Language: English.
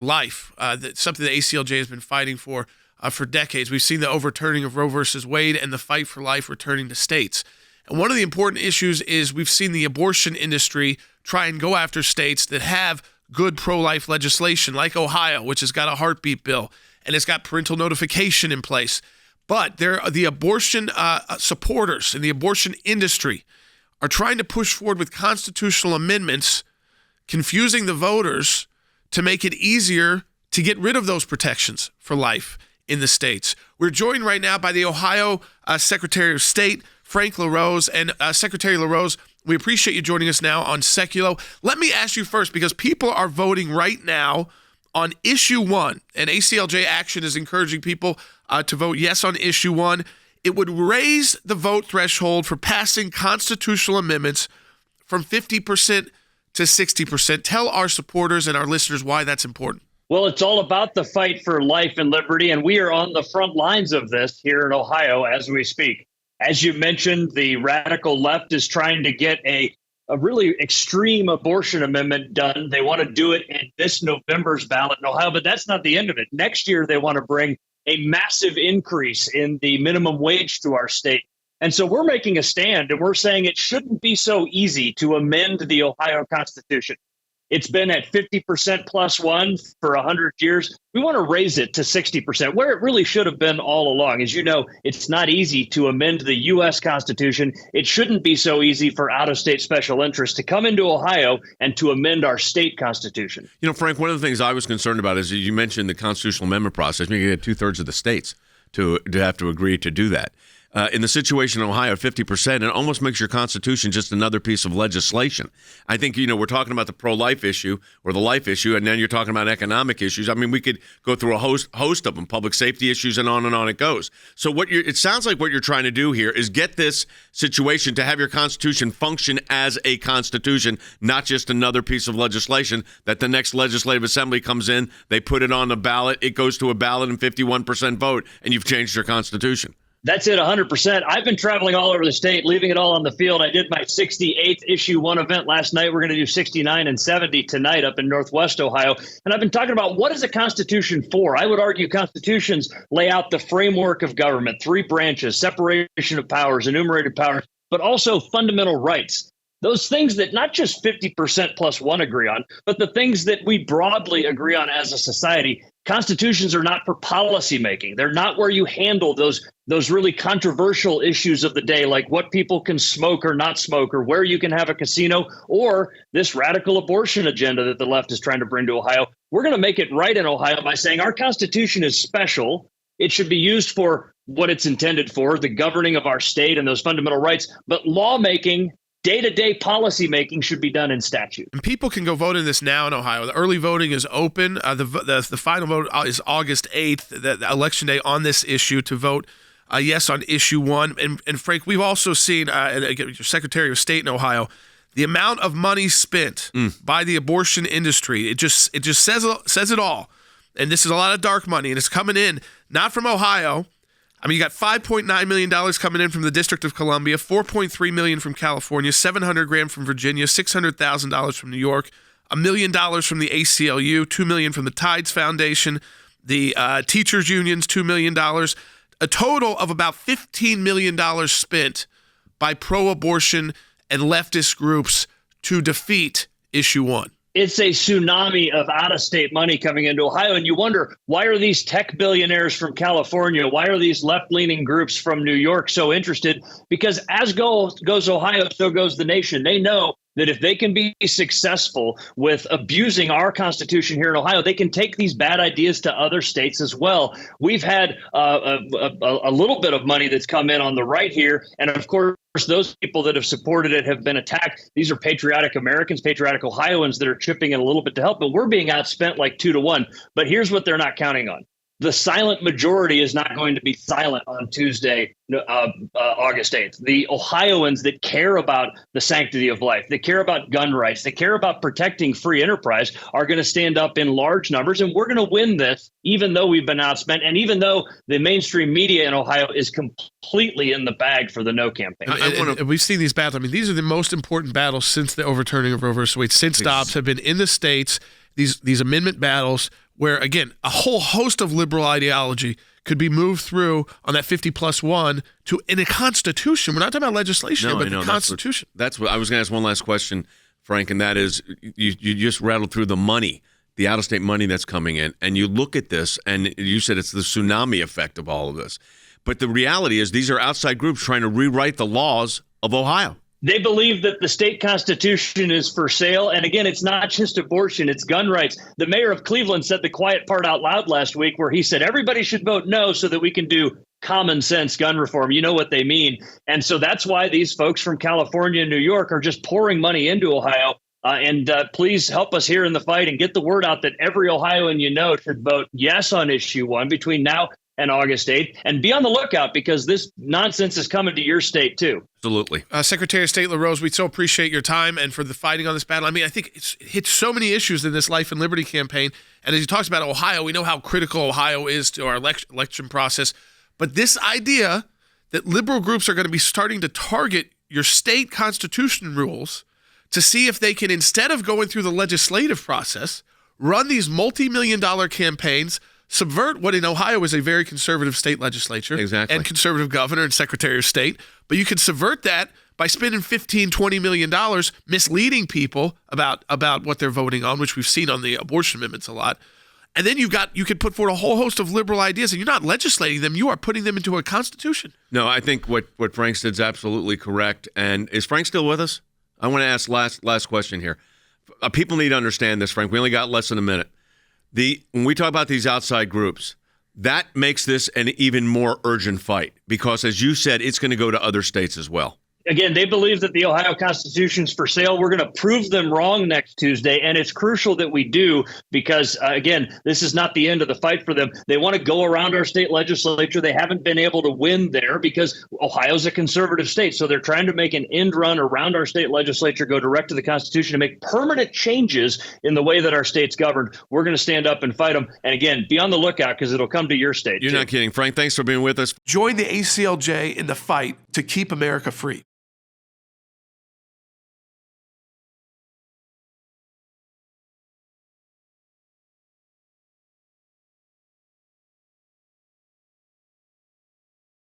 life. That's something the ACLJ has been fighting for decades. We've seen the overturning of Roe versus Wade and the fight for life returning to states. And one of the important issues is we've seen the abortion industry try and go after states that have good pro-life legislation, like Ohio, which has got a heartbeat bill, and it's got parental notification in place. But the abortion supporters in the abortion industry are trying to push forward with constitutional amendments, confusing the voters to make it easier to get rid of those protections for life in the states. We're joined right now by the Ohio Secretary of State, Frank LaRose. And Secretary LaRose, we appreciate you joining us now on Sekulow. Let me ask you first, because people are voting right now on issue 1, and ACLJ Action is encouraging people to vote yes on issue 1. It would raise the vote threshold for passing constitutional amendments from 50% to 60%. Tell our supporters and our listeners why that's important. Well, it's all about the fight for life and liberty, and we are on the front lines of this here in Ohio as we speak. As you mentioned, the radical left is trying to get a really extreme abortion amendment done. They want to do it in this November's ballot in Ohio, but that's not the end of it. Next year, they want to bring a massive increase in the minimum wage to our state. And so we're making a stand, and we're saying it shouldn't be so easy to amend the Ohio Constitution. It's been at 50% plus one for 100 years. We want to raise it to 60%, where it really should have been all along. As you know, it's not easy to amend the U.S. Constitution. It shouldn't be so easy for out-of-state special interests to come into Ohio and to amend our state constitution. You know, Frank, one of the things I was concerned about is you mentioned the constitutional amendment process. You get 2/3 of the states to have to agree to do that. In the situation in Ohio, 50%, it almost makes your Constitution just another piece of legislation. I think, we're talking about the pro-life issue or the life issue, and then you're talking about economic issues. I mean, we could go through a host of them, public safety issues, and on it goes. So it sounds like what you're trying to do here is get this situation to have your Constitution function as a Constitution, not just another piece of legislation that the next legislative assembly comes in, they put it on the ballot, it goes to a ballot and 51% vote, and you've changed your Constitution. That's it, 100%. I've been traveling all over the state, leaving it all on the field. I did my 68th issue 1 event last night. We're going to do 69 and 70 tonight up in Northwest Ohio. And I've been talking about what is a constitution for? I would argue constitutions lay out the framework of government, 3 branches, separation of powers, enumerated powers, but also fundamental rights. Those things that not just 50% plus one agree on, but the things that we broadly agree on as a society. Constitutions are not for policymaking. They're not where you handle those really controversial issues of the day, like what people can smoke or not smoke, or where you can have a casino, or this radical abortion agenda that the left is trying to bring to Ohio. We're going to make it right in Ohio by saying our Constitution is special. It should be used for what it's intended for, the governing of our state and those fundamental rights. But lawmaking, day-to-day policy making should be done in statute. And people can go vote in this now in Ohio. The early voting is open. The final vote is August 8th, the election day on this issue, to vote yes on issue 1. And Frank, we've also seen, your Secretary of State in Ohio, the amount of money spent by the abortion industry. It just says it all. And this is a lot of dark money, and it's coming in not from Ohio. I mean, you got $5.9 million coming in from the District of Columbia, $4.3 million from California, $700,000 from Virginia, $600,000 from New York, $1 million from the ACLU, $2 million from the Tides Foundation, the teachers unions, $2 million, a total of about $15 million spent by pro-abortion and leftist groups to defeat issue 1. It's a tsunami of out-of-state money coming into Ohio. And you wonder, why are these tech billionaires from California, why are these left-leaning groups from New York so interested? Because as goes Ohio, so goes the nation. They know that if they can be successful with abusing our Constitution here in Ohio, they can take these bad ideas to other states as well. We've had a little bit of money that's come in on the right here. And of course, those people that have supported it have been attacked. These are patriotic Americans, patriotic Ohioans that are chipping in a little bit to help. But we're being outspent like 2-1. But here's what they're not counting on. The silent majority is not going to be silent on Tuesday, August 8th. The Ohioans that care about the sanctity of life, that care about gun rights, that care about protecting free enterprise are going to stand up in large numbers. And we're going to win this, even though we've been outspent and even though the mainstream media in Ohio is completely in the bag for the no campaign. And we've seen these battles. I mean, these are the most important battles since the overturning of Roe versus Wade. Since Dobbs have been in the states, these amendment battles where, again, a whole host of liberal ideology could be moved through on that 50+1 to in a constitution. We're not talking about legislation, but the Constitution. That's what I was going to ask. One last question, Frank, and that is, you just rattled through the money, the out-of-state money that's coming in, and you look at this, and you said it's the tsunami effect of all of this. But the reality is these are outside groups trying to rewrite the laws of Ohio. They believe that the state constitution is for sale. And again, it's not just abortion, it's gun rights. The mayor of Cleveland said the quiet part out loud last week, where he said everybody should vote no so that we can do common sense gun reform. You know what they mean. And so that's why these folks from California and New York are just pouring money into Ohio. Please help us here in the fight and get the word out that every Ohioan you know should vote yes on issue 1 between now and August 8th. And be on the lookout, because this nonsense is coming to your state, too. Absolutely. Secretary of State LaRose, we so appreciate your time and for the fighting on this battle. I mean, I think it hits so many issues in this Life and Liberty campaign. And as he talks about Ohio, we know how critical Ohio is to our election process. But this idea that liberal groups are going to be starting to target your state constitution rules to see if they can, instead of going through the legislative process, run these multi-million-dollar campaigns, subvert what in Ohio is a very conservative state legislature and conservative governor and secretary of state. But you can subvert that by spending $15-20 million misleading people about what they're voting on, which we've seen on the abortion amendments a lot. And then you could put forward a whole host of liberal ideas, and you're not legislating them, you are putting them into a constitution. No, I think what Frank said is absolutely correct. And is Frank still with us? I want to ask last question here. People need to understand this, Frank. We only got less than a minute. When we talk about these outside groups, that makes this an even more urgent fight because, as you said, it's going to go to other states as well. Again, they believe that the Ohio Constitution is for sale. We're going to prove them wrong next Tuesday, and it's crucial that we do because, again, this is not the end of the fight for them. They want to go around our state legislature. They haven't been able to win there because Ohio's a conservative state, so they're trying to make an end run around our state legislature, go direct to the Constitution, and make permanent changes in the way that our state's governed. We're going to stand up and fight them. And, again, be on the lookout because it'll come to your state. You're not kidding. Frank, thanks for being with us. Join the ACLJ in the fight to keep America free.